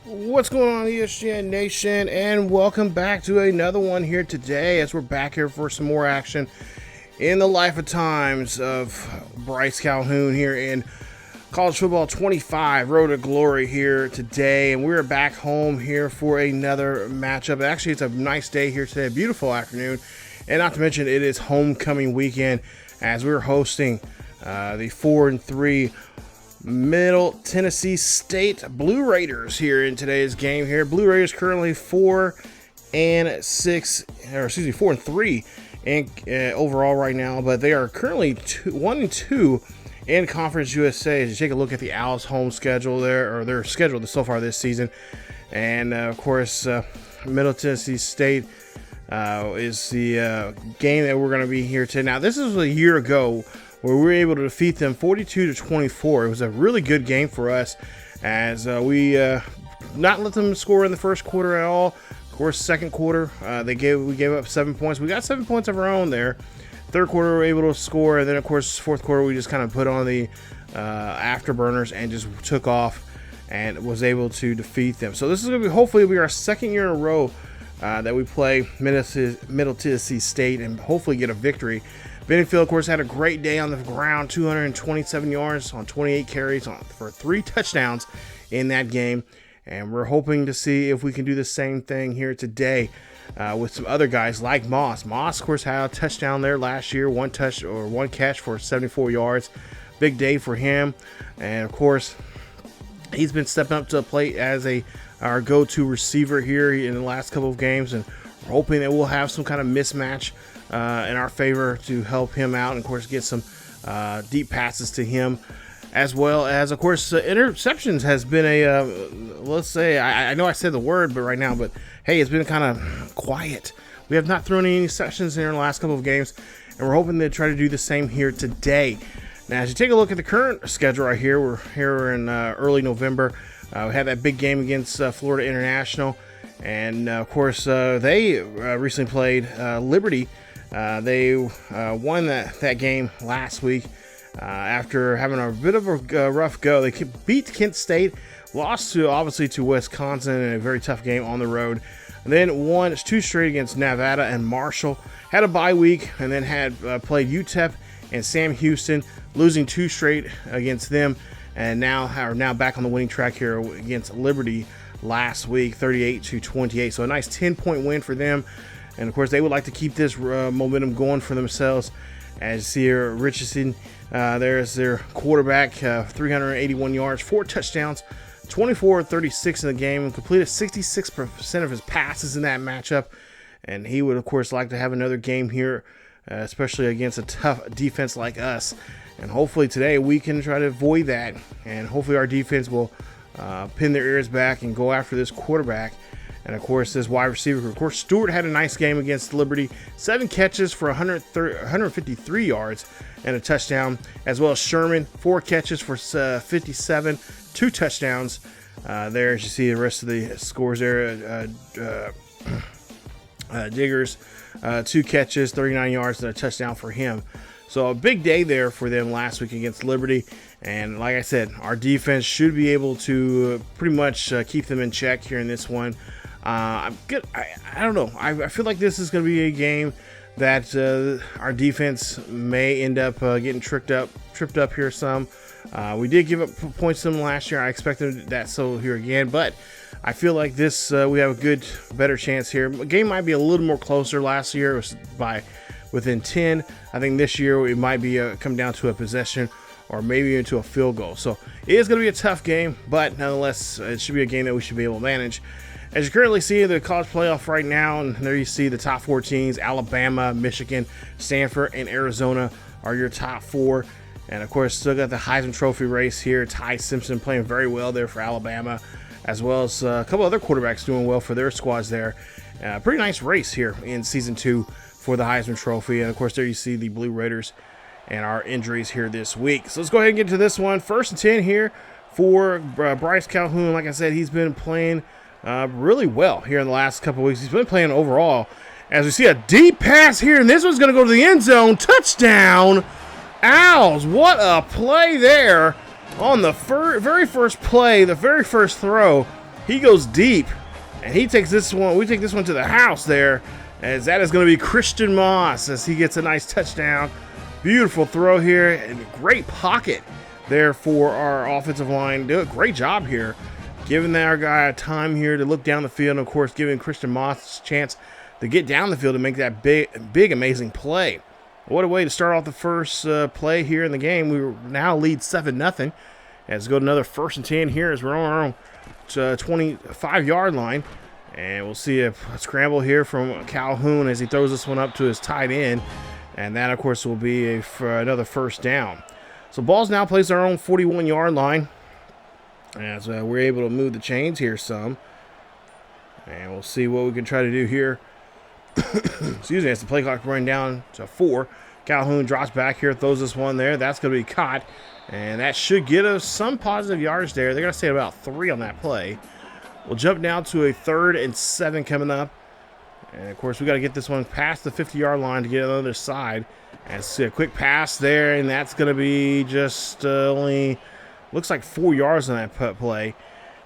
What's going on, ESGNation, and welcome back to another one here today as we're back here for some more action in the life of times of Bryce Calhoun here in College Football 25, Road to Glory here today, and we're back home here for another matchup. Actually, it's a nice day here today, a beautiful afternoon, and not to mention it is homecoming weekend as we're hosting the 4-3 Middle Tennessee State Blue Raiders here in today's game here. Blue Raiders currently 4-3 and overall right now, but they are currently 1-2 in Conference USA. As you take a look at the Owls' home schedule there, or their schedule so far this season, and of course, Middle Tennessee State is the game that we're going to be here today. Now, this is a year ago where we were able to defeat them 42-24. It was a really good game for us as we not let them score in the first quarter at all. Of course, second quarter, we gave up 7 points. We got 7 points of our own there. Third quarter, we were able to score, and then, of course, fourth quarter, we just kind of put on the afterburners and just took off and was able to defeat them. So this is going to be, hopefully, our second year in a row that we play Middle Tennessee State and hopefully get a victory. Benfield, of course, had a great day on the ground, 227 yards on 28 carries for 3 touchdowns in that game. And we're hoping to see if we can do the same thing here today with some other guys like Moss. Moss, of course, had a touchdown there last year, one catch for 74 yards. Big day for him. And, of course, he's been stepping up to the plate as our go-to receiver here in the last couple of games. And we're hoping that we'll have some kind of mismatch in our favor to help him out, and of course get some deep passes to him, as well as, of course, interceptions has been a let's say, I know I said the word but right now, but hey, it's been kind of quiet. We have not thrown any interceptions in the last couple of games, and we're hoping to try to do the same here today. Now, as you take a look at the current schedule right here, we're here in early November. We had that big game against Florida International, and of course they recently played Liberty. They won that game last week after having a bit of a rough go. They beat Kent State, lost to Wisconsin in a very tough game on the road, and then won 2 straight against Nevada and Marshall. Had a bye week, and then had played UTEP and Sam Houston, losing 2 straight against them, and are now back on the winning track here against Liberty last week, 38-28. So a nice 10-point win for them. And, of course, they would like to keep this momentum going for themselves. As here, Richardson, there's their quarterback, 381 yards, 4 touchdowns, 24-36 in the game, and completed 66% of his passes in that matchup. And he would, of course, like to have another game here, especially against a tough defense like us. And hopefully today we can try to avoid that. And hopefully our defense will pin their ears back and go after this quarterback. And, of course, this wide receiver, of course, Stewart had a nice game against Liberty. 7 catches for 153 yards and a touchdown, as well as Sherman, 4 catches for 57, 2 touchdowns. There, as you see the rest of the scores there, Diggers, 2 catches, 39 yards, and a touchdown for him. So a big day there for them last week against Liberty. And like I said, our defense should be able to pretty much keep them in check here in this one. I'm good. I don't know. I feel like this is going to be a game that our defense may end up getting tripped up here some. We did give up points to them last year. I expected that so here again, but I feel like this we have a better chance here. The game might be a little more closer. Last year it was by within 10. I think this year it might be come down to a possession or maybe into a field goal. So it is going to be a tough game, but nonetheless, it should be a game that we should be able to manage. As you currently see the college playoff right now, and there you see the top 4 teams, Alabama, Michigan, Stanford, and Arizona are your top 4. And, of course, still got the Heisman Trophy race here. Ty Simpson playing very well there for Alabama, as well as a couple other quarterbacks doing well for their squads there. Pretty nice race here in Season 2 for the Heisman Trophy. And, of course, there you see the Blue Raiders and our injuries here this week. So let's go ahead and get to this one. 1st and 10 here for Bryce Calhoun. Like I said, he's been playing really well here in the last couple of weeks. He's been playing overall. As we see a deep pass here, and this one's going to go to the end zone. Touchdown, Owls. What a play there on the very first play, the very first throw. He goes deep, and he takes this one. We take this one to the house there, as that is going to be Christian Moss as he gets a nice touchdown. Beautiful throw here, and great pocket there for our offensive line. Do a great job here, giving our guy time here to look down the field, and of course giving Christian Moss a chance to get down the field and make that big amazing play. What a way to start off the first play here in the game. We now lead 7-0. As we go to another 1st and 10 here as we're on our own 25-yard line. And we'll see a scramble here from Calhoun as he throws this one up to his tight end. And that, of course, will be another 1st down. So ball's now placed on our own 41-yard line. As we're able to move the chains here some. And we'll see what we can try to do here. Excuse me, as the play clock running down to 4. Calhoun drops back here, throws this one there. That's going to be caught. And that should get us some positive yards there. They're going to stay at about 3 on that play. We'll jump down to a 3rd and 7 coming up. And, of course, we got to get this one past the 50-yard line to get on the other side. And see a quick pass there, and that's going to be just only, looks like 4 yards on that play.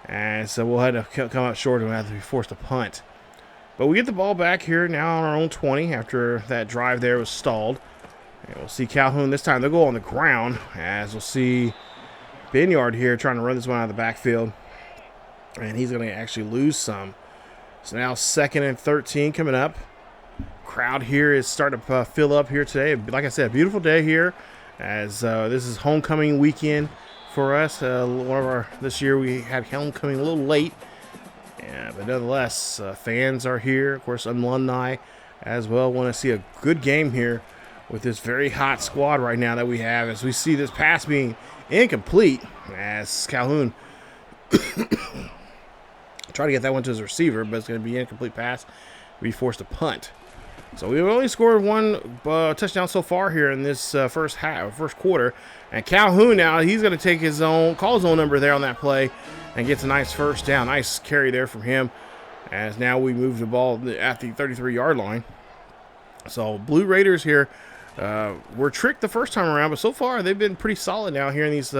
And so we'll have to come out short and we'll have to be forced to punt. But we get the ball back here now on our own 20 after that drive there was stalled. And we'll see Calhoun this time. They'll go on the ground, as we'll see Benyard here trying to run this one out of the backfield. And he's going to actually lose some. So now 2nd and 13 coming up. Crowd here is starting to fill up here today. Like I said, a beautiful day here, as this is homecoming weekend for us. This year we had homecoming a little late. Yeah, but nonetheless, fans are here. Of course, alumni as well. Want to see a good game here with this very hot squad right now that we have, as we see this pass being incomplete, as Calhoun try to get that one to his receiver, but it's going to be an incomplete pass. Be forced to punt. So we've only scored 1 touchdown so far here in this first quarter. And Calhoun now, he's going to take his own, call his own number there on that play, and gets a nice 1st down. Nice carry there from him, as now we move the ball at the 33-yard line. So Blue Raiders here were tricked the first time around, but so far they've been pretty solid now here in these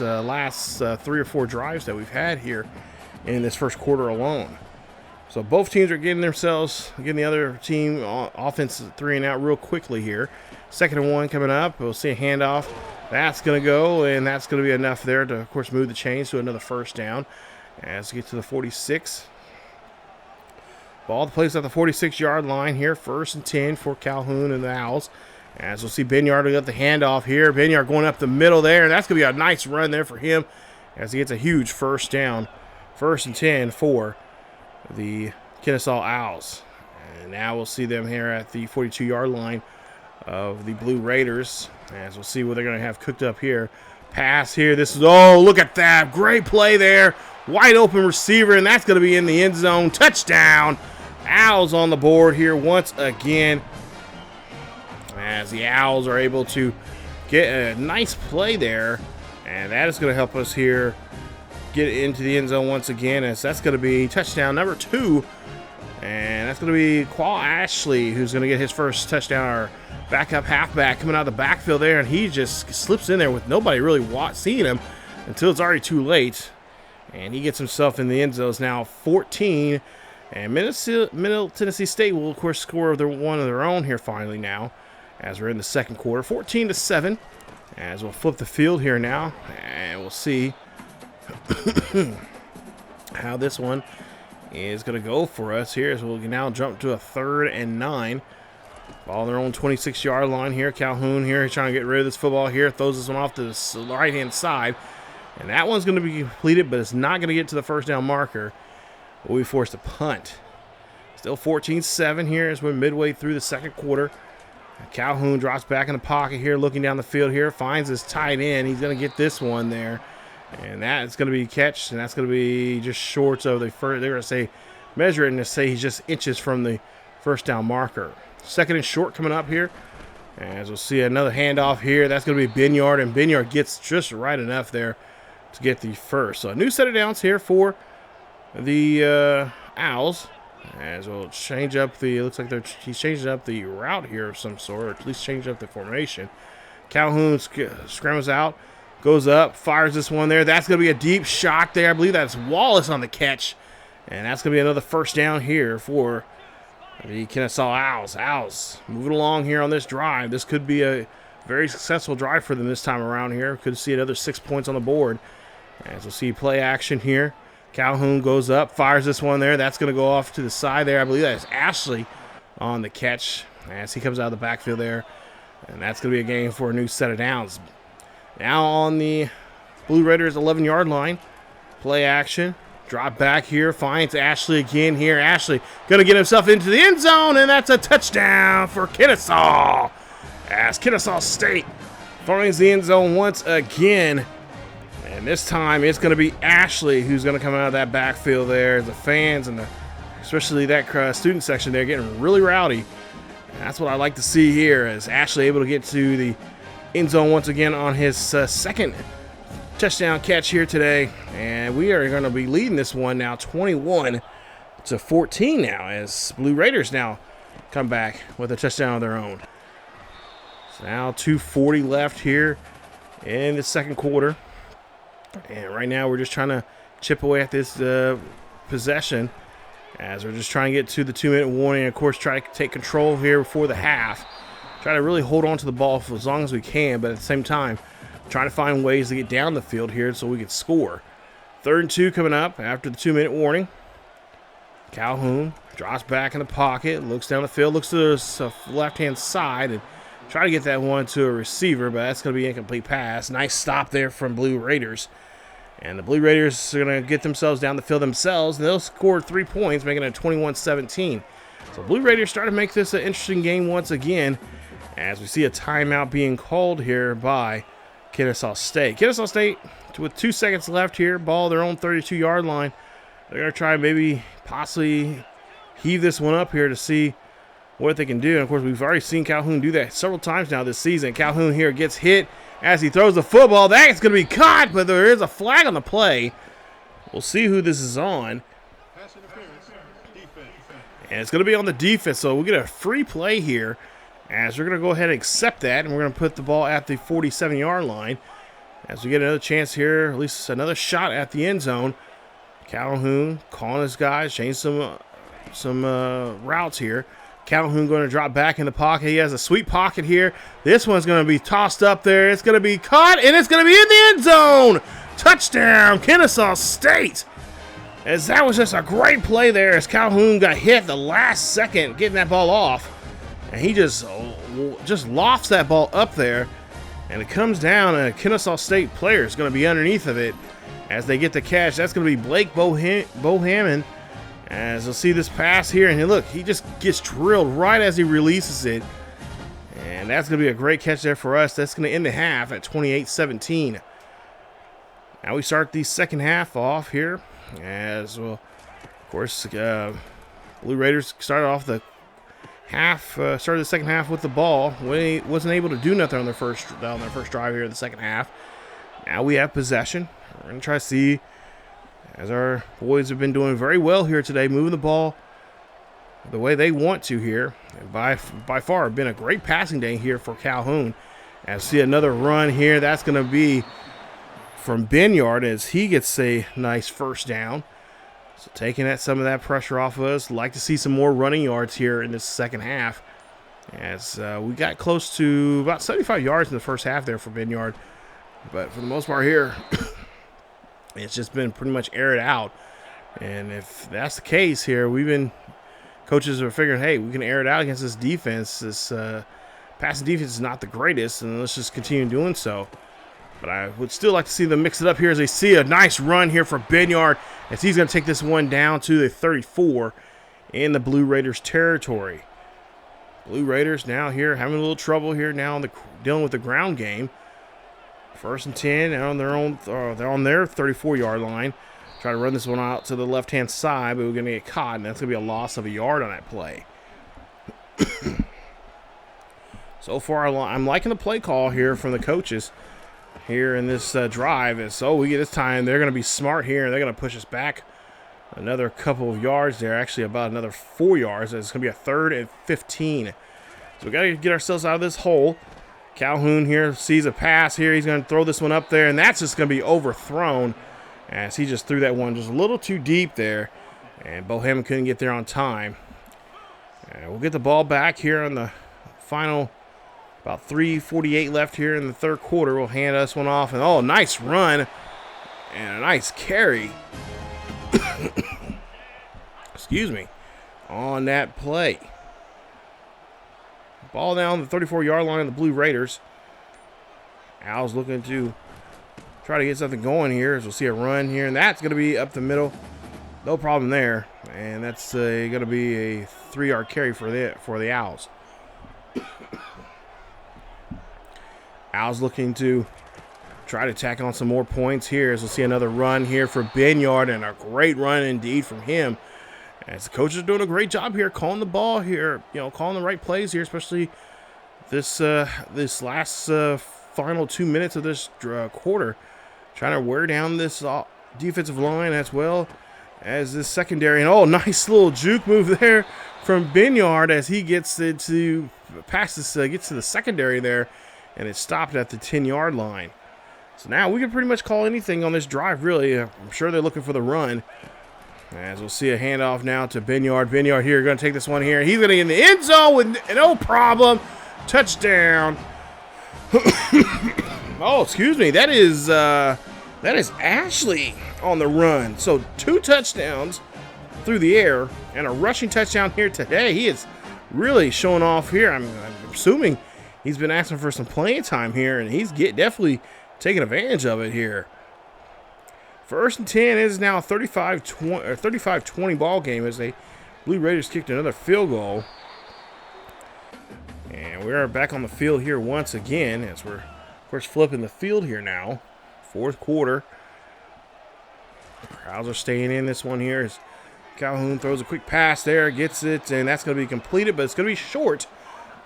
last 3 or 4 drives that we've had here in this first quarter alone. So both teams are getting the other team offense 3 and out real quickly here. 2nd and 1 coming up. We'll see a handoff. That's going to go, and that's going to be enough there to, of course, move the chains to another 1st down as we get to the 46. Ball placed at the 46-yard line here. 1st and 10 for Calhoun and the Owls. As we'll see Benyard got the handoff here. Benyard going up the middle there, and that's going to be a nice run there for him as he gets a huge 1st down. 1st and 10 for the Kennesaw Owls. And now we'll see them here at the 42-yard line of the Blue Raiders, as we'll see what they're going to have cooked up here. Pass here. This is, oh, look at that. Great play there. Wide open receiver, and that's going to be in the end zone. Touchdown. Owls on the board here once again, as the Owls are able to get a nice play there. And that is going to help us here get into the end zone once again, as that's going to be touchdown number 2. And that's going to be Qual Ashley who's going to get his first touchdown, our backup halfback coming out of the backfield there. And he just slips in there with nobody really seeing him until it's already too late. And he gets himself in the end zone. It's now 14. And Middle Tennessee State will, of course, score one of their own here finally now, as we're in the second quarter. 14-7. As we'll flip the field here now. And we'll see how this one is going to go for us here, as we'll now jump to a 3rd and 9. Ball on their own 26-yard line here. Calhoun here trying to get rid of this football here. Throws this one off to the right-hand side. And that one's going to be completed, but it's not going to get to the 1st down marker. We'll be forced to punt. Still 14-7 here as we're midway through the second quarter. Calhoun drops back in the pocket here, looking down the field here. Finds his tight end. He's going to get this one there. And that's going to be catched, and that's going to be just short of the first. They're going to say, measure it, and say he's just inches from the 1st down marker. 2nd and short coming up here. As we'll see another handoff here. That's going to be Benyard, and Benyard gets just right enough there to get the first. So a new set of downs here for the Owls. As we'll change up the, it looks like he's changing up the route here of some sort, or at least changing up the formation. Calhoun scrambles out, goes up, fires this one there. That's going to be a deep shot there. I believe that's Wallace on the catch. And that's going to be another first down here for the Kennesaw Owls. Owls moving along here on this drive. This could be a very successful drive for them this time around here. Could see another 6 points on the board. As we'll see play action here. Calhoun goes up, fires this one there. That's going to go off to the side there. I believe that's Ashley on the catch as he comes out of the backfield there. And that's going to be a gain for a new set of downs. Now on the Blue Raiders 11-yard line. Play action. Drop back here. Finds Ashley again here. Ashley going to get himself into the end zone. And that's a touchdown for Kennesaw. As Kennesaw State finds the end zone once again. And this time it's going to be Ashley who's going to come out of that backfield there. The fans and especially that student section there getting really rowdy. And that's what I like to see here, as Ashley able to get to the end zone once again on his second touchdown catch here today. And we are going to be leading this one now 21-14 now, as Blue Raiders now come back with a touchdown of their own. So now 2:40 left here in the second quarter. And right now we're just trying to chip away at this possession, as we're just trying to get to the 2-minute warning. Of course, try to take control here before the half. Try to really hold on to the ball for as long as we can, but at the same time, trying to find ways to get down the field here so we can score. 3rd and 2 coming up after the 2-minute warning. Calhoun drops back in the pocket, looks down the field, looks to the left-hand side, and try to get that one to a receiver, but that's going to be an incomplete pass. Nice stop there from Blue Raiders. And the Blue Raiders are going to get themselves down the field themselves, and they'll score 3 points, making it 21-17. So Blue Raiders start to make this an interesting game once again, as we see a timeout being called here by Kennesaw State. Kennesaw State, with 2 seconds left here, ball their own 32-yard line. They're going to try and maybe possibly heave this one up here to see what they can do. And of course, we've already seen Calhoun do that several times now this season. Calhoun here gets hit as he throws the football. That's going to be caught, but there is a flag on the play. We'll see who this is on. And it's going to be on the defense, so we'll get a free play here, as we're going to go ahead and accept that, and we're going to put the ball at the 47-yard line as we get another chance here, at least another shot at the end zone. Calhoun calling his guys, change some routes here. Calhoun going to drop back in the pocket. He has a sweet pocket here. This one's going to be tossed up there. It's going to be caught, and it's going to be in the end zone. Touchdown, Kennesaw State. As that was just a great play there, as Calhoun got hit the last second getting that ball off. And he just lofts that ball up there, and it comes down, and a Kennesaw State player is going to be underneath of it as they get the catch. That's going to be Blake Bohammond. As you'll see this pass here, and look, he just gets drilled right as he releases it. And that's going to be a great catch there for us. That's going to end the half at 28-17. Now we start the second half off here. As well, of course, Blue Raiders started off the started the second half with the ball. We wasn't able to do nothing on their first drive here in the second half. Now we have possession. We're going to try to see, as our boys have been doing very well here today, moving the ball the way they want to here. And by far, been a great passing day here for Calhoun. As see another run here, that's going to be from Benyard as he gets a nice first down. So taking some of that pressure off of us. Like to see some more running yards here in this second half, as we got close to about 75 yards in the first half there for Benyard. But for the most part here, it's just been pretty much aired out. And if that's the case here, coaches are figuring, hey, we can air it out against this defense. This passing defense is not the greatest, and let's just continue doing so. But I would still like to see them mix it up here, as they see a nice run here for Benyard, as he's going to take this one down to the 34 in the Blue Raiders territory. Blue Raiders now here having a little trouble here now dealing with the ground game. 1st and 10 on their own. They're on their 34-yard line. Try to run this one out to the left-hand side, but we're going to get caught, and that's going to be a loss of a yard on that play. So far, I'm liking the play call here from the coaches here in this drive. And so we get this time, they're going to be smart here. They're going to push us back another couple of yards there, actually about another 4 yards. It's going to be a 3rd and 15. So we got to get ourselves out of this hole. Calhoun here sees a pass here. He's going to throw this one up there, and that's just going to be overthrown as he just threw that one just a little too deep there, and Bohem couldn't get there on time. We'll get the ball back here on the final, about 3:48 left here in the third quarter. We'll hand us one off, and oh, nice run and a nice carry. Excuse me, on that play. Ball down the 34-yard line of the Blue Raiders. Al's looking to try to get something going here, as we'll see a run here, and that's going to be up the middle. No problem there, and that's going to be a 3-yard carry for the Owls. Owls looking to try to tack on some more points here, as we'll see another run here for Benyard, and a great run indeed from him. As the coaches are doing a great job here, calling the ball here, calling the right plays here, especially this last final 2 minutes of this quarter, trying to wear down this defensive line as well as this secondary. And oh, nice little juke move there from Benyard as he gets it to pass this, gets to the secondary there, and it stopped at the 10-yard line. So now we can pretty much call anything on this drive, really. I'm sure they're looking for the run. As we'll see a handoff now to Benyard. Benyard here, going to take this one here. He's going to get in the end zone with no problem. Touchdown. Oh, excuse me. That is Ashley on the run. So 2 touchdowns through the air and a rushing touchdown here today. He is really showing off here. I'm assuming he's been asking for some playing time here, and he's definitely taking advantage of it here. First and 10 is now a 35-20 ball game as the Blue Raiders kicked another field goal. And we are back on the field here once again as we're, of course, flipping the field here now. Fourth quarter. The crowds are staying in this one here as Calhoun throws a quick pass there, gets it, and that's going to be completed, but it's going to be short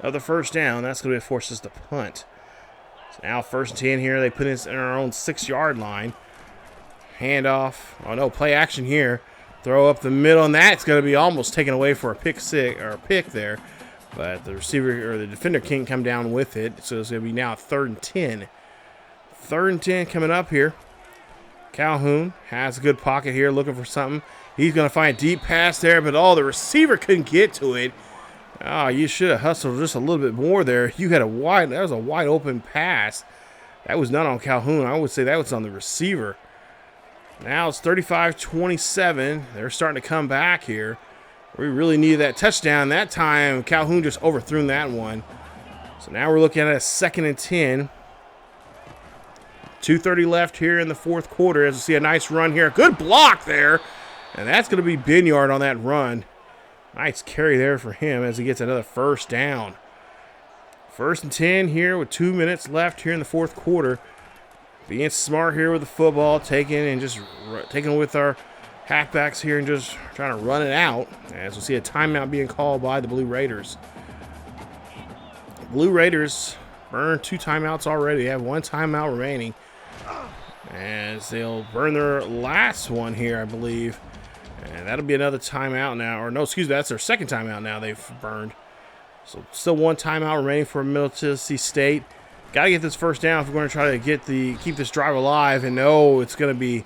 of the first down. That's going to force us to punt. So now first and 10 here. They put us in our own 6-yard line. Handoff. Oh no, play action here. Throw up the middle, and that's going to be almost taken away for a pick there. But the receiver or the defender can't come down with it, so it's going to be now 3rd and 10. 3rd and 10 coming up here. Calhoun has a good pocket here, looking for something. He's going to find a deep pass there, but the receiver couldn't get to it. Oh, you should have hustled just a little bit more there. That was a wide open pass. That was not on Calhoun. I would say that was on the receiver. Now it's 35-27. They're starting to come back here. We really needed that touchdown. That time, Calhoun just overthrew that one. So now we're looking at a 2nd and 10. 2:30 left here in the fourth quarter as we see a nice run here. Good block there. And that's going to be Benyard on that run. Nice carry there for him as he gets another first down. 1st and 10 here with 2 minutes left here in the fourth quarter. Being smart here with the football, taking with our halfbacks here and just trying to run it out. As we see a timeout being called by the Blue Raiders. Blue Raiders burned 2 timeouts already. They have 1 timeout remaining. As they'll burn their last one here, I believe. And that'll be another timeout now. Or no, excuse me, that's their 2nd timeout now they've burned. So still 1 timeout remaining for Middle Tennessee State. Got to get this first down if we're going to try to keep this drive alive. And no, it's going to be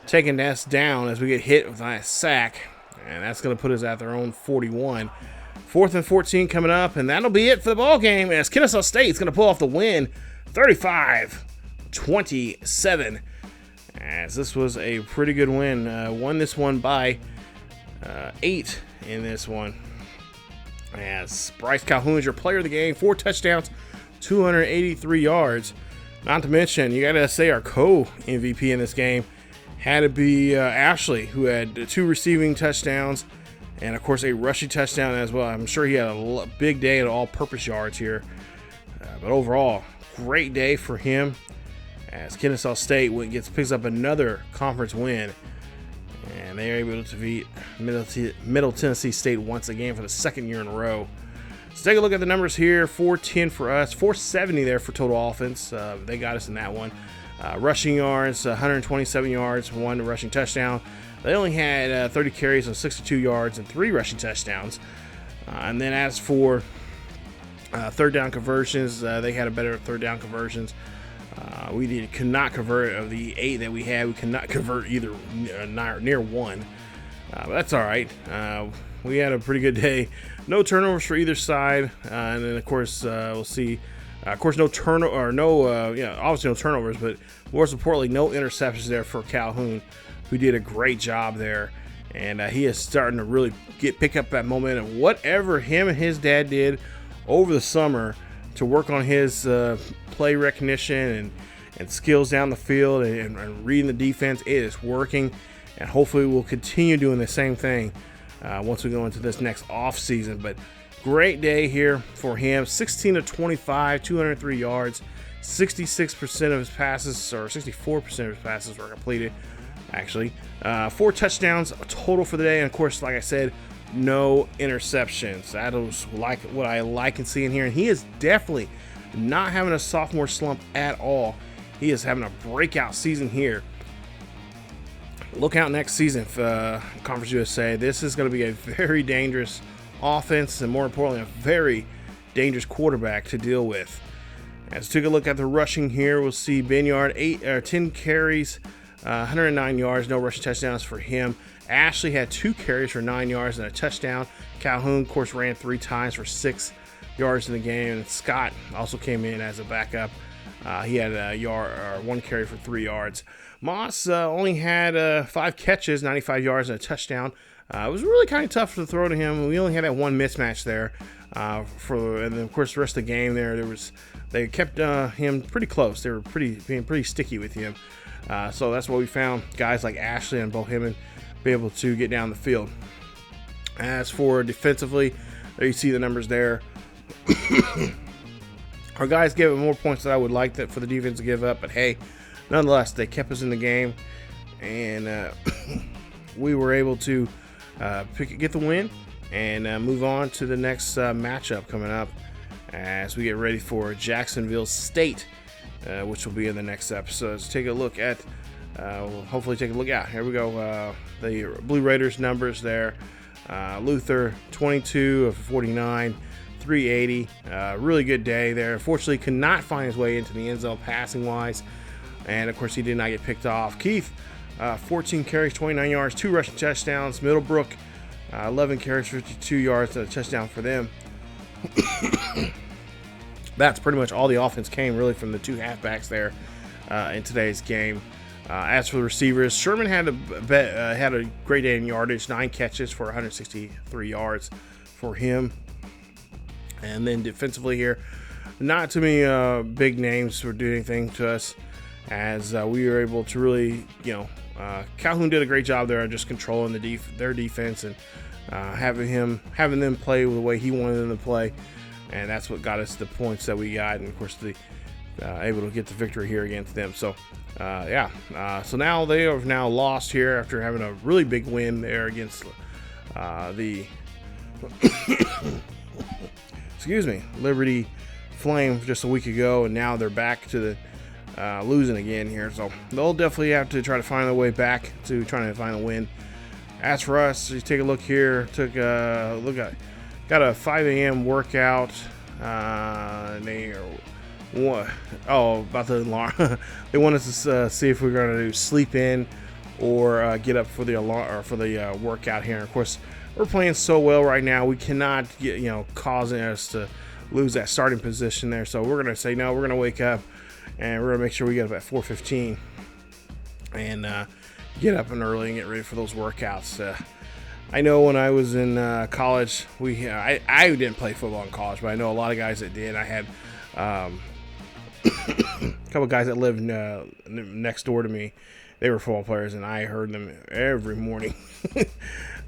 taking us down as we get hit with a sack. And that's going to put us at their own 41. 4th and 14 coming up. And that'll be it for the ball game as Kennesaw State is going to pull off the win 35-27. As this was a pretty good win. Won this one by 8 in this one. As Bryce Calhoun is your player of the game. 4 touchdowns. 283 yards. Not to mention, you got to say our co-MVP in this game had to be Ashley, who had 2 receiving touchdowns and, of course, a rushing touchdown as well. I'm sure he had a big day at all-purpose yards here. But overall, great day for him as Kennesaw State picks up another conference win. And they are able to beat Middle Tennessee State once again for the 2nd year in a row. Let's take a look at the numbers here. 410 for us, 470 there for total offense. They got us in that one. Rushing yards, 127 yards, 1 rushing touchdown. They only had 30 carries on 62 yards and 3 rushing touchdowns. And then as for Third down conversions, they had a better third down conversions. Could not convert of the 8 that we had. We could not convert either near one. But that's all right. We had a pretty good day. No turnovers for either side, and then of course we'll see. Of course, no turnover or no, obviously no turnovers, but more importantly, no interceptions there for Calhoun, who did a great job there, and he is starting to really pick up that momentum. Whatever him and his dad did over the summer to work on his play recognition and skills down the field and reading the defense, it is working, and hopefully we'll continue doing the same thing once we go into this next off season. But great day here for him. 16 of 25, 203 yards, 66% of his passes, or 64% of his passes were completed, actually. 4 touchdowns total for the day, and of course, like I said, no interceptions. That was like what I like and seeing here, and he is definitely not having a sophomore slump at all. He is having a breakout season here. Look out next season for Conference USA. This is going to be a very dangerous offense, and more importantly, a very dangerous quarterback to deal with. As we take a look at the rushing here, we'll see Benyard 10 carries, 109 yards, no rushing touchdowns for him. Ashley had 2 carries for 9 yards and a touchdown. Calhoun, of course, ran 3 times for 6 yards in the game. And Scott also came in as a backup. He had a 1 carry for 3 yards. Moss only had 5 catches, 95 yards and a touchdown. It was really kind of tough to throw to him. We only had that one mismatch there. And then of course the rest of the game they kept him pretty close. They were being pretty sticky with him. So that's what we found. Guys like Ashley and Boheman be able to get down the field. As for defensively, there you see the numbers there. Our guys gave it more points than I would like for the defense to give up, but hey, nonetheless, they kept us in the game, and we were able to get the win and move on to the next matchup coming up as we get ready for Jacksonville State, which will be in the next episode. Let's take a look at, we'll hopefully take a look out. Here we go. The Blue Raiders numbers there. Luther, 22 of 49, 380. Really good day there. Unfortunately, could not find his way into the end zone passing-wise, and of course, he did not get picked off. Keith, 14 carries, 29 yards, 2 rushing touchdowns. Middlebrook, 11 carries, 52 yards, and a touchdown for them. That's pretty much all the offense came really from the 2 halfbacks there in today's game. As for the receivers, Sherman had a great day in yardage, 9 catches for 163 yards for him. And then defensively here, not too many big names were doing anything to us, as we were able to really, Calhoun did a great job there of just controlling their defense and having them play the way he wanted them to play, and that's what got us the points that we got, and of course able to get the victory here against them. So so now they have now lost here after having a really big win there against the Liberty Flame just a week ago, and now they're back to the losing again here. So they'll definitely have to try to find their way back to trying to find a win. As for us, you take a look here. Got a 5 a.m. workout. About the alarm. They want us to see if we're going to sleep in or get up for the alarm or for the workout here. And of course, we're playing so well right now. We cannot get causing us to lose that starting position there. So we're going to say no. We're going to wake up and we're going to make sure we get up at 4:15 and get up and early and get ready for those workouts. I know when I was in college, I didn't play football in college, but I know a lot of guys that did. I had a couple guys that lived next door to me. They were football players, and I heard them every morning,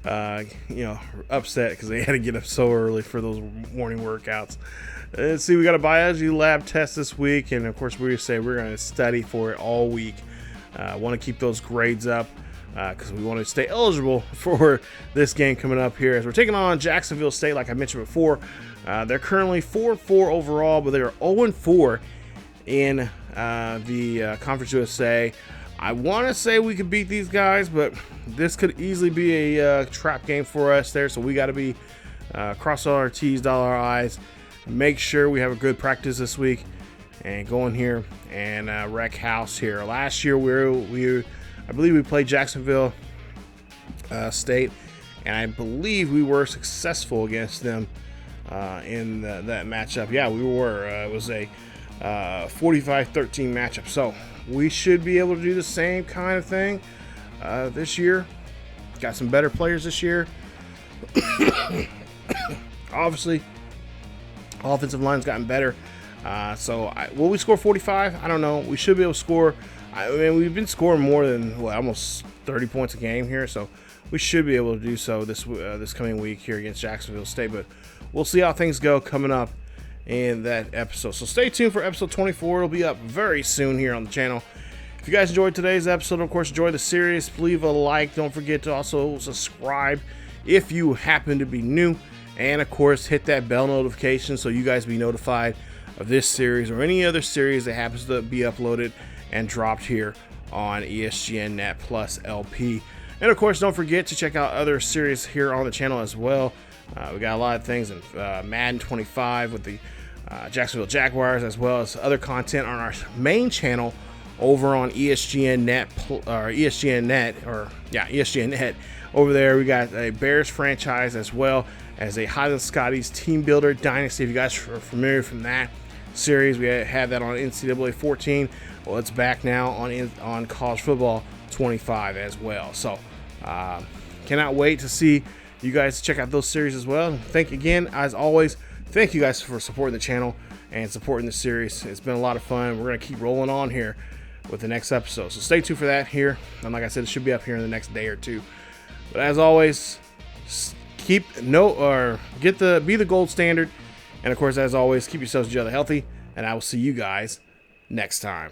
upset because they had to get up so early for those morning workouts. Let's see, we got a biology lab test this week, and of course, we say we're going to study for it all week. Want to keep those grades up because we want to stay eligible for this game coming up here as we're taking on Jacksonville State, like I mentioned before. They're currently 4-4 overall, but they are 0-4 in the Conference USA. I want to say we could beat these guys, but this could easily be a trap game for us there. So we got to be cross all our T's, dot our I's, make sure we have a good practice this week and go in here and wreck house here. Last year I believe we played Jacksonville State, and I believe we were successful against them in that matchup. Yeah, we were. It was a 45-13 matchup. So we should be able to do the same kind of thing this year. Got some better players this year. Obviously, offensive line's gotten better. Will we score 45? I don't know. We should be able to score. I mean, we've been scoring more than almost 30 points a game here, so we should be able to do so this coming week here against Jacksonville State. But we'll see how things go coming up in that episode. So stay tuned for episode 24. It'll be up very soon here on the channel. If you guys enjoyed today's episode, of course, enjoy the series, leave a like. Don't forget to also subscribe if you happen to be new. And, of course, hit that bell notification so you guys be notified of this series or any other series that happens to be uploaded and dropped here on ESGNet plus LP. And, of course, don't forget to check out other series here on the channel as well. We got a lot of things in Madden 25 with the Jacksonville Jaguars, as well as other content on our main channel over on ESGNet ESGNet. Over there, we got a Bears franchise as well as a Highland Scotties Team Builder Dynasty. If you guys are familiar from that series, we had that on NCAA 14. Well, it's back now on College Football 25 as well. So, cannot wait to see you guys check out those series as well. Thank you again, as always. Thank you guys for supporting the channel and supporting the series. It's been a lot of fun. We're going to keep rolling on here with the next episode. So stay tuned for that here. And like I said, it should be up here in the next day or two. But as always, be the gold standard. And of course, as always, keep yourselves each other healthy. And I will see you guys next time.